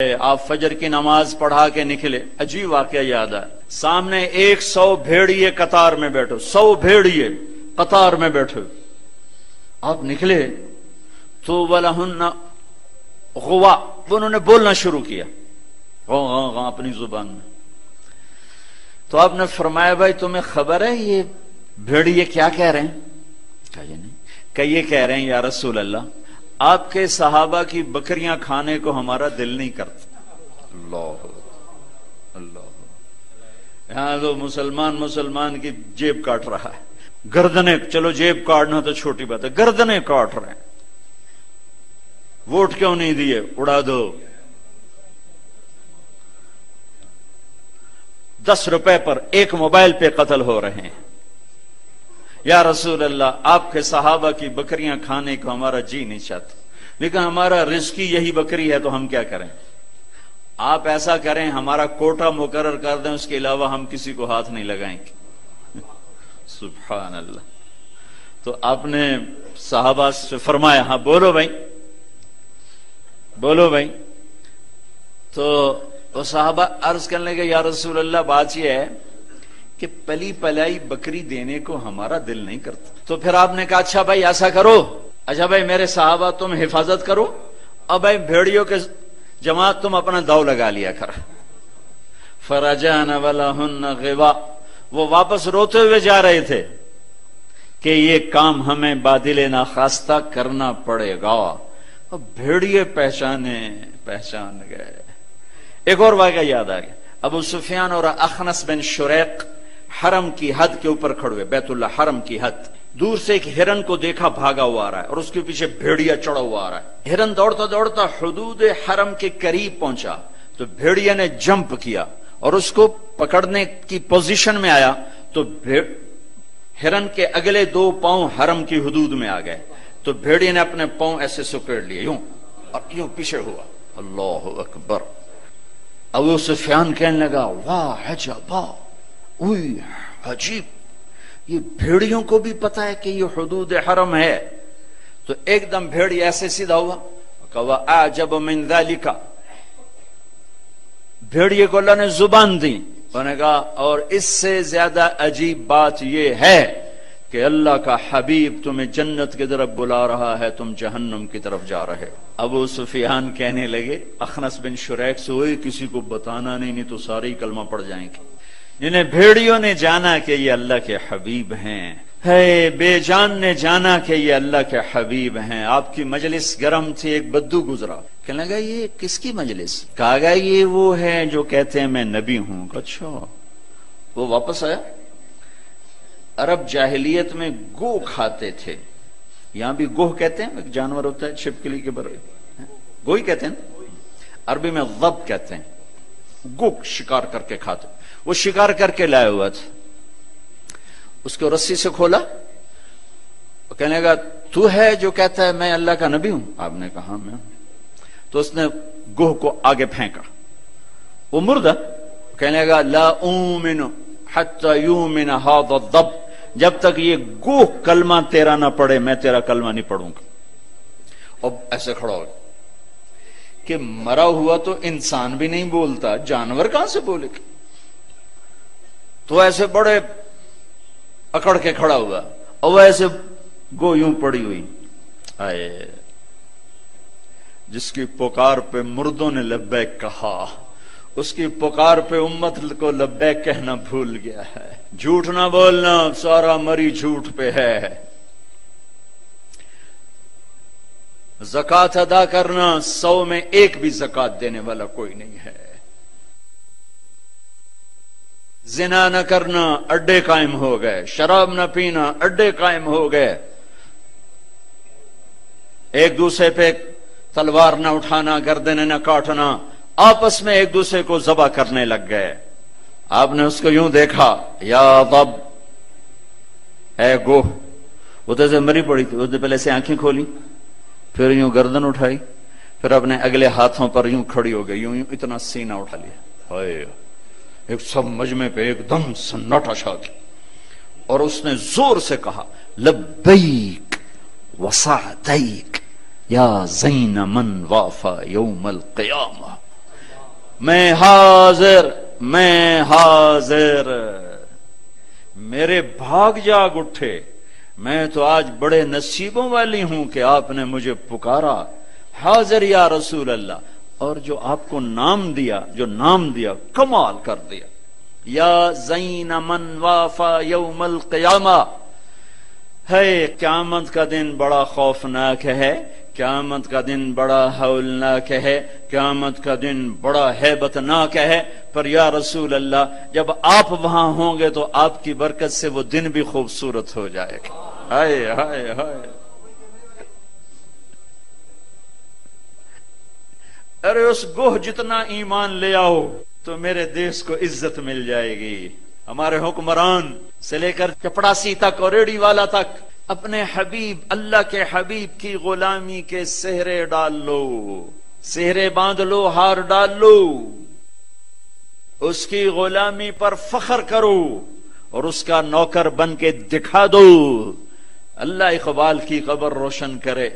آپ فجر کی نماز پڑھا کے نکلے، عجیب واقعہ یاد ہے، سامنے 100 بھیڑیے قطار میں بیٹھو، 100 بھیڑیے قطار میں بیٹھو، آپ نکلے تو وَلَهُنَّ غوا، انہوں نے بولنا شروع کیا اپنی زبان میں. تو آپ نے فرمایا بھائی تمہیں خبر ہے یہ بھیڑیے کیا کہہ رہے ہیں؟ کہا یہ نہیں. کہ یہ کہہ رہے ہیں یا رسول اللہ آپ کے صحابہ کی بکریاں کھانے کو ہمارا دل نہیں کرتا. اللہ اللہ، یہاں تو مسلمان کی جیب کاٹ رہا ہے، گردنیں، چلو جیب کاٹنا تو چھوٹی بات ہے، گردنیں کاٹ رہے ہیں. ووٹ کیوں نہیں دیے؟ اڑا دو. 10 روپے پر ایک موبائل پہ قتل ہو رہے ہیں. یا رسول اللہ آپ کے صحابہ کی بکریاں کھانے کو ہمارا جی نہیں چاہتا، لیکن ہمارا رزق یہی بکری ہے تو ہم کیا کریں؟ آپ ایسا کریں ہمارا کوٹا مقرر کر دیں، اس کے علاوہ ہم کسی کو ہاتھ نہیں لگائیں گے. سبحان اللہ. تو آپ نے صحابہ سے فرمایا ہاں بولو بھائی بولو بھائی. تو وہ صحابہ عرض کرنے لگے یا رسول اللہ بات یہ ہے کہ پلی پلائی بکری دینے کو ہمارا دل نہیں کرتا. تو پھر آپ نے کہا اچھا بھائی ایسا کرو، اچھا بھائی میرے صحابہ تم حفاظت کرو، اب بھائی بھیڑیوں کے جماعت تم اپنا داؤ لگا لیا کر. فرجعن ولہن غوا، وہ واپس روتے ہوئے جا رہے تھے کہ یہ کام ہمیں بادل ناخواستہ کرنا پڑے گا. اب بھیڑیے پہچان گئے. ایک اور واقعہ یاد آ گیا. ابو سفیان اور اخنس بن شریق حرم کی حد کے اوپر کھڑے ہوئے، بیت اللہ حرم کی حد. دور سے ایک ہرن کو دیکھا بھاگا ہوا آ رہا ہے اور اس کے پیچھے بھیڑیا چڑھا ہوا آ رہا ہے. ہرن دوڑتا دوڑتا حدود حرم کے قریب پہنچا تو بھیڑیا نے جمپ کیا اور اس کو پکڑنے کی پوزیشن میں آیا تو ہرن کے اگلے 2 پاؤں حرم کی حدود میں آ گئے. تو بھیڑیا نے اپنے پاؤں ایسے سکیڑ لیے یوں اور یوں پیچھے ہوا. اللہ اکبر. ابو سفیان کہنے لگا واہ عجبا، اوئی عجیب، یہ بھیڑیوں کو بھی پتا ہے کہ یہ حدود حرم ہے. تو ایک دم بھیڑی ایسے سیدھا ہوا کہ اعجب من ذالک، بھیڑیے کو اللہ نے زبان دی. انہوں نے کہا اور اس سے زیادہ عجیب بات یہ ہے کہ اللہ کا حبیب تمہیں جنت کی طرف بلا رہا ہے، تم جہنم کی طرف جا رہے ہو. ابو سفیان کہنے لگے اخنس بن شریق سے ہوئے کسی کو بتانا نہیں تو سارے ہی کلمہ پڑ جائیں گے. جنہیں بھیڑیوں نے جانا کہ یہ اللہ کے حبیب ہیں، ہے بے جان نے جانا کہ یہ اللہ کے حبیب ہیں. آپ کی مجلس گرم تھی، ایک بدو گزرا، کہنے لگا یہ کس کی مجلس؟ کہا گیا یہ وہ ہے جو کہتے ہیں میں نبی ہوں. اچھا. وہ واپس آیا. عرب جاہلیت میں گو کھاتے تھے، یہاں بھی گوہ کہتے ہیں، ایک جانور ہوتا ہے چھپکلی کے برے، گوہی کہتے ہیں، عربی میں ضب کہتے ہیں. گو شکار کر کے کھاتے. وہ شکار کر کے لائے ہوا تھا، اس کو رسی سے کھولا، کہنے لگا تو ہے جو کہتا ہے میں اللہ کا نبی ہوں؟ آپ نے کہا میں ہوں. تو اس نے گوہ کو آگے پھینکا، وہ مردہ. کہنے لگا لا اومن حتی یومن ھذا الضب، جب تک یہ گوہ کلمہ تیرا نہ پڑھے میں تیرا کلمہ نہیں پڑھوں گا. اب ایسے کھڑا ہو کہ مرا ہوا تو انسان بھی نہیں بولتا، جانور کہاں سے بولے گا؟ تو ایسے بڑے اکڑ کے کھڑا ہوا اور ایسے گو یوں پڑی ہوئی. آئے جس کی پکار پہ مردوں نے لبیک کہا، اس کی پکار پہ امت کو لبیک کہنا بھول گیا ہے. جھوٹ نہ بولنا، سارا مری جھوٹ پہ ہے. زکات ادا کرنا، 100 میں 1 بھی زکات دینے والا کوئی نہیں ہے. زنا نہ کرنا، اڈے قائم ہو گئے. شراب نہ پینا، اڈے قائم ہو گئے. ایک دوسرے پہ تلوار نہ اٹھانا، گردنیں نہ کاٹنا، آپس میں ایک دوسرے کو ذبح کرنے لگ گئے. آپ نے اس کو یوں دیکھا یا ضب، اے گوہ. وہ تو ایسے مری پڑی تھی، اس نے پہلے سے آنکھیں کھولی، پھر یوں گردن اٹھائی، پھر اپنے اگلے ہاتھوں پر یوں کھڑی ہو گئی، یوں اتنا سینہ اٹھا لیا. ہائے، ایک سب مجمع پہ ایک دم سناٹا چھا گیا اور اس نے زور سے کہا لبیک وسعدیک یا زین من وافا یوم القیامہ. میں حاضر، میں حاضر، میرے بھاگ جاگ اٹھے، میں تو آج بڑے نصیبوں والی ہوں کہ آپ نے مجھے پکارا، حاضر یا رسول اللہ۔ اور جو آپ کو نام دیا، جو نام دیا کمال کر دیا، یا زین من وافا یوم القیامہ، ہے قیامت کا دن بڑا خوفناک ہے، قیامت کا دن بڑا ہولناک ہے، قیامت کا دن بڑا ہیبتناک ہے، پر یا رسول اللہ جب آپ وہاں ہوں گے تو آپ کی برکت سے وہ دن بھی خوبصورت ہو جائے گا۔ ہائے ہائے ہائے، ارے اس گوہ جتنا ایمان لے آؤ تو میرے دیش کو عزت مل جائے گی۔ ہمارے حکمران سے لے کر چپڑاسی تک اور ریڑھی والا تک اپنے حبیب، اللہ کے حبیب کی غلامی کے سہرے ڈال لو، سہرے باندھ لو، ہار ڈال لو، اس کی غلامی پر فخر کرو اور اس کا نوکر بن کے دکھا دو۔ اللہ اقبال کی قبر روشن کرے،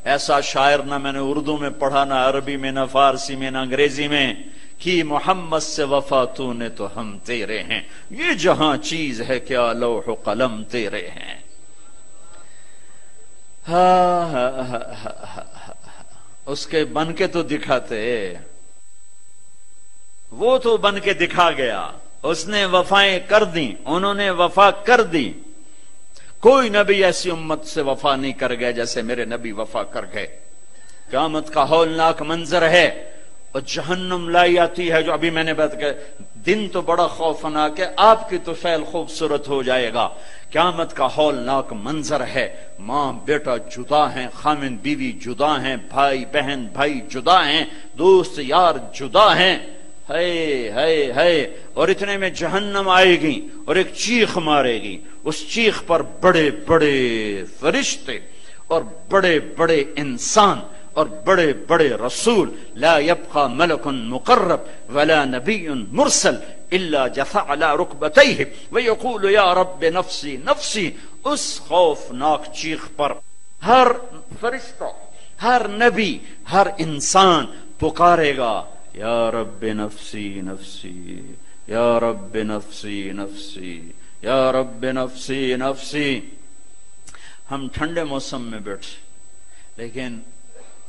ایسا شاعر نہ میں نے اردو میں پڑھا، نہ عربی میں، نہ فارسی میں، نہ انگریزی میں، کہ محمد سے وفا تو نے تو ہم تیرے ہیں، یہ جہاں چیز ہے کیا لوح و قلم تیرے ہیں۔ اس کے بن کے تو دکھاتے، وہ تو بن کے دکھا گیا، اس نے وفائیں کر دی، انہوں نے وفا کر دی۔ کوئی نبی ایسی امت سے وفا نہیں کر گئے جیسے میرے نبی وفا کر گئے۔ قیامت کا ہولناک منظر ہے، اور جہنم لائی آتی ہے، جو ابھی میں نے بات کہا، دن تو بڑا خوفناک ہے، آپ کی تو فعل خوبصورت ہو جائے گا۔ قیامت کا ہولناک منظر ہے، ماں بیٹا جدا ہیں، خامن بیوی جدا ہیں، بھائی بہن بھائی جدا ہیں، دوست یار جدا ہیں، ہے اور اتنے میں جہنم آئے گی اور ایک چیخ مارے گی، اس چیخ پر بڑے بڑے فرشتے اور بڑے بڑے انسان اور بڑے بڑے رسول، لا يبقى ملک مقرب ولا نبی مرسل الا جثى على ركبتيه ويقول یا رب نفسی نفسی۔ اس خوفناک چیخ پر ہر فرشتہ، ہر نبی، ہر انسان پکارے گا، یا رب نفسی نفسی، یا رب نفسی نفسی، یا رب نفسی نفسی۔ ہم ٹھنڈے موسم میں بیٹھے، لیکن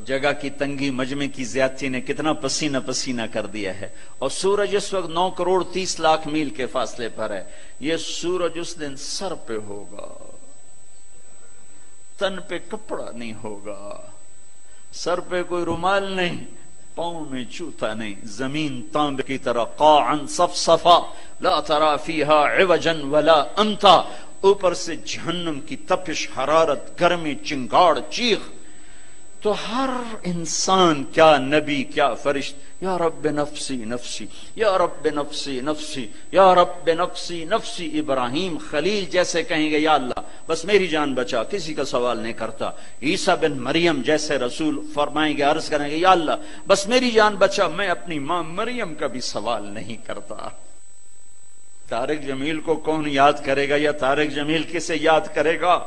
جگہ کی تنگی، مجمع کی زیادتی نے کتنا پسینہ پسینہ کر دیا ہے، اور سورج اس وقت 9 کروڑ 30 لاکھ میل کے فاصلے پر ہے۔ یہ سورج اس دن سر پہ ہوگا، تن پہ کپڑا نہیں ہوگا، سر پہ کوئی رومال نہیں، پاؤں میں جوتا نہیں، زمین تانبے کی طرح قاعا صفصفا لا ترى فيها عوجا ولا امتا۔ اوپر سے جہنم کی تپش، حرارت، گرمی، چنگاڑ، چیخ، تو ہر انسان، کیا نبی کیا فرشت، یا رب نفسی نفسی، یا رب نفسی نفسی، یا رب نفسی نفسی۔ ابراہیم خلیل جیسے کہیں گے یا اللہ بس میری جان بچا، کسی کا سوال نہیں کرتا۔ عیسیٰ بن مریم جیسے رسول فرمائیں گے، عرض کریں گے یا اللہ بس میری جان بچا، میں اپنی ماں مریم کا بھی سوال نہیں کرتا۔ طارق جمیل کو کون یاد کرے گا، یا طارق جمیل کسے یاد کرے گا؟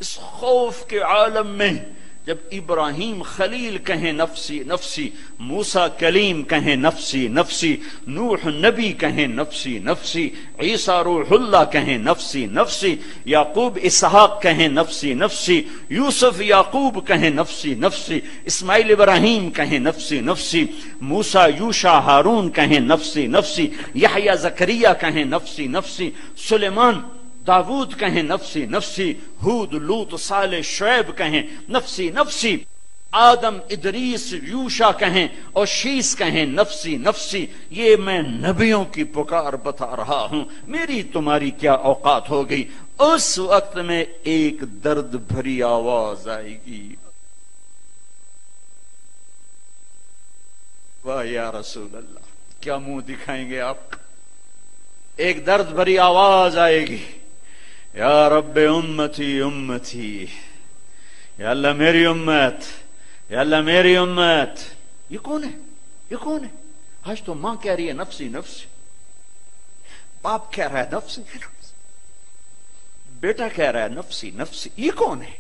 اس خوف کے عالم میں جب ابراہیم خلیل کہیں نفسی نفسی، موسیٰ کلیم کہیں نفسی نفسی، نوح نبی کہیں نفسی نفسی، عیسیٰ روح اللہ کہیں نفسی نفسی، یعقوب اسحاق کہیں نفسی نفسی، یوسف یعقوب کہیں نفسی نفسی، اسماعیل ابراہیم کہیں نفسی نفسی، موسیٰ یوشع ہارون کہیں نفسی نفسی، یحییٰ زکریا کہیں نفسی نفسی، سلیمان داود کہیں نفسی نفسی، ہود لوط صالح شعیب کہیں نفسی نفسی، آدم ادریس یوشع کہیں اور شیس کہیں نفسی نفسی۔ یہ میں نبیوں کی پکار بتا رہا ہوں، میری تمہاری کیا اوقات ہو گئی۔ اس وقت میں ایک درد بھری آواز آئے گی، واہ یا رسول اللہ، کیا منہ دکھائیں گے آپ؟ ایک درد بھری آواز آئے گی، یا رب امتی امتی، یا اللہ میری امت، یا اللہ میری امت۔ یہ کون ہے؟ یہ کون ہے؟ آج تو ماں کہہ رہی ہے نفسی نفسی، باپ کہہ رہا ہے نفسی نفسی، بیٹا کہہ رہا ہے نفسی نفسی، یہ کون ہے؟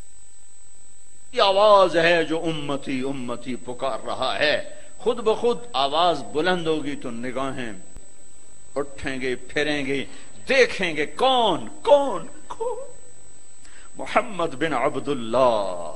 یہ آواز ہے جو امتی امتی پکار رہا ہے۔ خود بخود آواز بلند ہوگی تو نگاہیں اٹھیں گے، پھریں گے، دیکھیں گے کون کون کون؟ محمد بن عبداللہ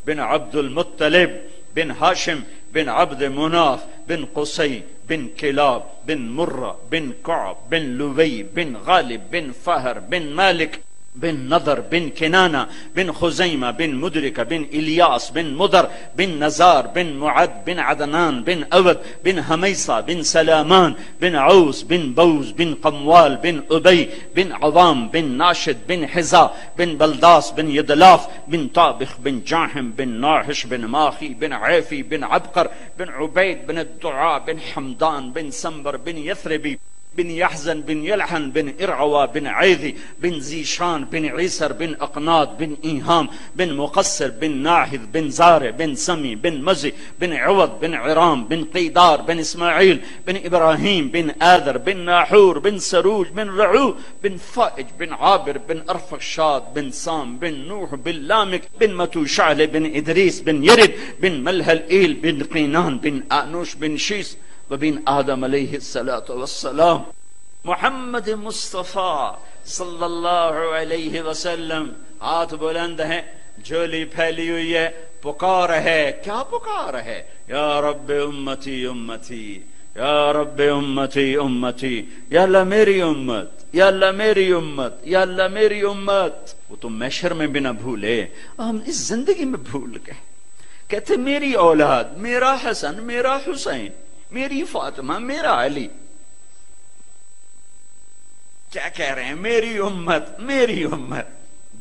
بن عبد المطلب بن ہاشم بن عبد مناف بن قصی بن کلاب بن مرہ بن کعب بن لوی بن غالب بن فہر بن مالک بن نضر بن کنانہ بن خزیمہ بن مدرک بن الیاس بن مدر بن نزار بن معد بن عدنان بن اود بن حمیصہ بن سلامان بن عوس بن بوز بن قموال بن ابی بن عوام بن ناشد بن حزا بن بلداس بن یدلاف بن طابخ بن جاحم بن ناحش بن ماخی بن عیفی بن عبقر بن عبید بن الدعاء بن حمدان بن سنبر بن یثربی بن يحزن بن يلحن بن إرعوى بن عيذي بن زيشان بن عيسر بن أقناط بن إيهام بن مقصر بن ناحذ بن زارع بن سمي بن مزي بن عوض بن عرام بن قيدار بن إسماعيل بن إبراهيم بن آذر بن ناحور بن سروج بن رعو بن فائج بن عابر بن أرفخشاد بن سام بن نوح بن لامك بن متوشعل بن إدريس بن يرد بن ملهلئيل بن قينان بن آنوش بن شيس وبن آدم علیہ الصلاۃ والسلام. محمد مصطفیٰ صلی اللہ علیہ وسلم ہاتھ بلند ہیں، جھولی پھیلی ہوئی ہے، پکار ہے. کیا پکار ہے؟ یا رب امتی امتی، یا رب امتی امتی، یا اللہ میری امت، یا اللہ میری امت، یا اللہ میری امت. وہ تو محشر میں بھی نہ بھولے، ہم اس زندگی میں بھول گئے. کہتے میری اولاد، میرا حسن، میرا حسین، میری فاطمہ، میرا علی. کیا کہہ رہے ہیں؟ میری امت، میری امت.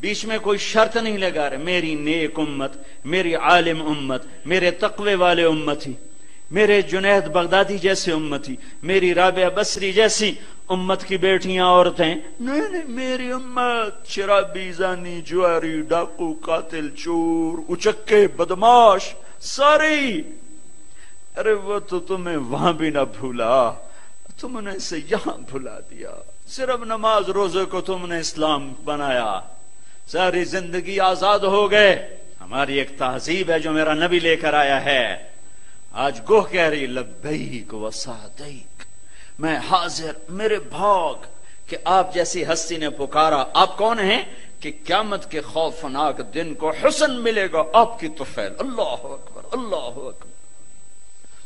بیچ میں کوئی شرط نہیں لگا رہے. میری نیک امت، میری عالم امت، میرے تقوی والے امتی، میرے جنید بغدادی جیسے امتی، میری رابعہ بصری جیسی امت کی بیٹیاں، عورتیں. نہیں نہیں، میری امت. شرابی، زانی، جواری، ڈاکو، قاتل، چور، اچکے، بدماش، ساری. ارے وہ تو تمہیں وہاں بھی نہ بھولا، تم نے اسے یہاں بھلا دیا. صرف نماز روزے کو تم نے اسلام بنایا، ساری زندگی آزاد ہو گئے. ہماری ایک تہذیب ہے جو میرا نبی لے کر آیا ہے. آج گوہ کہہ رہی لبیک و سعدیک، میں حاضر، میرے بھاگ کہ آپ جیسی ہستی نے پکارا. آپ کون ہیں؟ کہ قیامت کے خوفناک دن کو حسن ملے گا آپ کی طفیل. اللہ اکبر، اللہ اکبر،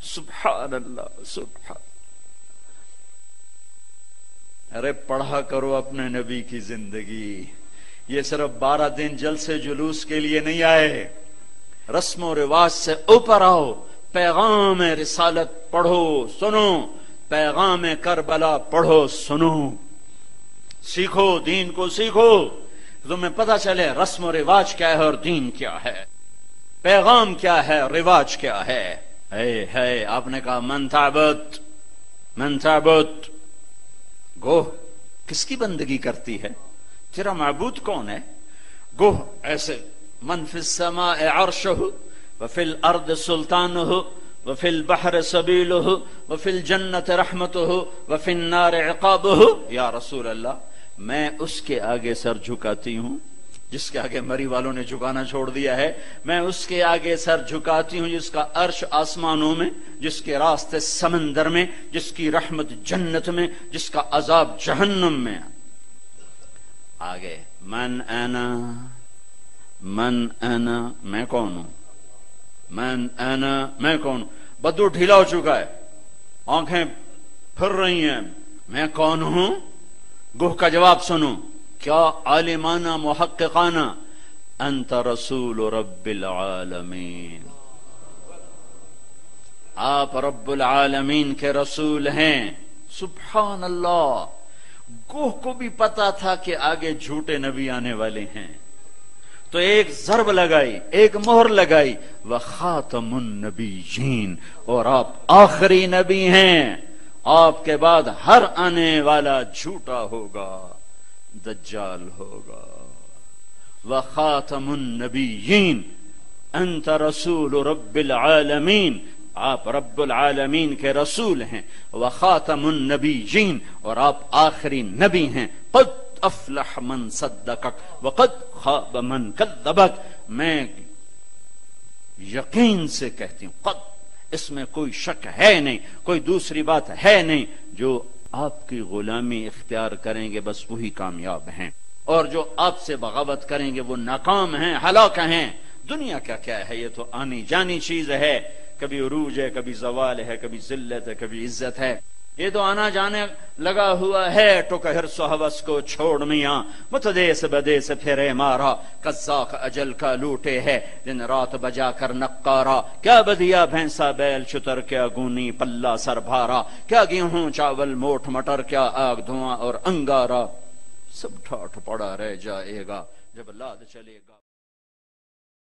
سبحان اللہ، سبحان. ارے پڑھا کرو اپنے نبی کی زندگی. یہ صرف 12 دن جلسے جلوس کے لیے نہیں آئے. رسم و رواج سے اوپر آؤ، پیغام رسالت پڑھو سنو، پیغام کربلا پڑھو سنو، سیکھو، دین کو سیکھو، تمہیں پتہ چلے رسم و رواج کیا ہے اور دین کیا ہے، پیغام کیا ہے، رواج کیا ہے. ہے آپ نے کہا من تعبد، من تعبد. گوہ کس کی بندگی کرتی ہے؟ تیرا معبود کون ہے؟ گوہ ایسے من فی السماء عرشہ وفی الارض سلطانہ وفی البحر سبیلہ وفی الجنت رحمتہ وفی النار عقابہ. یا رسول اللہ، میں اس کے آگے سر جھکاتی ہوں جس کے آگے مری والوں نے جھکانا چھوڑ دیا ہے. میں اس کے آگے سر جھکاتی ہوں جس کا عرش آسمانوں میں، جس کے راستے سمندر میں، جس کی رحمت جنت میں، جس کا عذاب جہنم میں. آگے من انا، من انا، میں کون ہوں؟ من انا، میں کون ہوں؟ بدو ڈھیلا ہو چکا ہے، آنکھیں پھر رہی ہیں. میں کون ہوں؟ گوہ کا جواب سنو، کیا عالمانہ محققانہ، انت رسول رب العالمین، آپ رب العالمین کے رسول ہیں. سبحان اللہ. گوہ کو بھی پتا تھا کہ آگے جھوٹے نبی آنے والے ہیں، تو ایک ضرب لگائی، ایک مہر لگائی، وخاتم النبیین، اور آپ آخری نبی ہیں. آپ کے بعد ہر آنے والا جھوٹا ہوگا، دجال ہوگا. وخاتم النبیین، انت رسول رب العالمین، آپ رب العالمین کے رسول ہیں. وخاتم النبیین، اور آپ آخری نبی ہیں. قد افلح من صدقک وقد خاب من کذبک. میں یقین سے کہتی ہوں، قد اس میں کوئی شک ہے نہیں، کوئی دوسری بات ہے نہیں۔ جو آپ کی غلامی اختیار کریں گے بس وہی کامیاب ہیں، اور جو آپ سے بغاوت کریں گے وہ ناکام ہیں، ہلاک ہیں۔ دنیا کا کیا ہے، یہ تو آنی جانی چیز ہے، کبھی عروج ہے، کبھی زوال ہے، کبھی ذلت ہے، کبھی عزت ہے، یہ تو آنا جانے لگا ہوا ہے۔ ٹک حرص و ہوس کو چھوڑ میاں، متدیس بدیس پھرے مارا، قزاق اجل کا لوٹے ہے دن رات بجا کر نقارا۔ کیا بدیا بھینسا بیل شتر، کیا گونی پلہ سر بھارا، کیا گیہوں چاول موٹ مٹر، کیا آگ دھواں اور انگارا، سب ٹھاٹھ پڑا رہ جائے گا جب لاد چلے گا۔